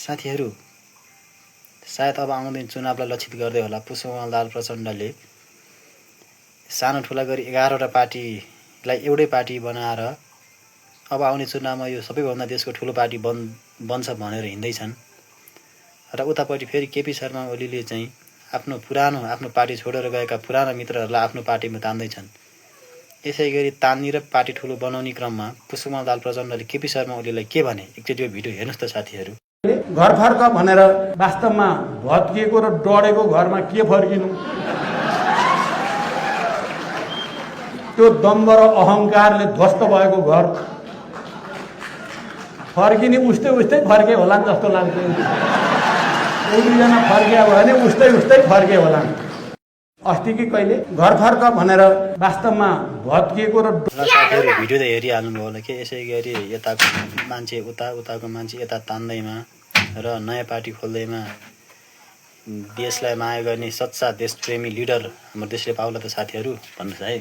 साथीहरू, सायद अब आउँदै चुनावलाई लक्षित गर्दै होला पुष्पकमल दाहाल प्रचण्डले सानो ठुला गरी 11वटा पार्टीलाई एउटै पार्टी बनाएर अब आउने चुनावमा यो सबैभन्दा देशको ठुलो पार्टी बन्छ भनेर हिँड्दैछन्। र उतापट्टि फेरि केपी शर्मा ओलीले चाहिँ आफ्नो पार्टी छोडेर गएका पुराना मित्रहरूलाई आफ्नो पार्टीमा तान्दैछन्। यसै गरी तान्नी र पार्टी ठुलो बनाउने क्रममा पुष्पकमल दाहाल प्रचण्डले केपी शर्मा ओलीलाई के भने एकचोटि यो भिडियो हेर्नुहोस् त साथीहरू। घर फर्क भनेर वास्तवमा भत्किएको र डढेको घरमा के फर्किनु, त्यो दम्ब र अहङ्कारले ध्वस्त भएको घर फर्किने उस्तै फर्के होला जस्तो लाग्छ। दुईजना फर्किया भयो भने उस्तै फर्के होला। अस्ति कि कहिले घर फर्क भनेर वास्तवमा भत्किएको र साथीहरू भिडियो त हेरिहाल्नुभयो होला कि। यसै गरी यताको मान्छे उताको मान्छे यता तान्दैमा र नयाँ पार्टी खोल्दैमा देशलाई माया गर्ने सच्चा देशप्रेमी लिडर हाम्रो देशले पाउला त साथीहरू भन्नुहोस् है।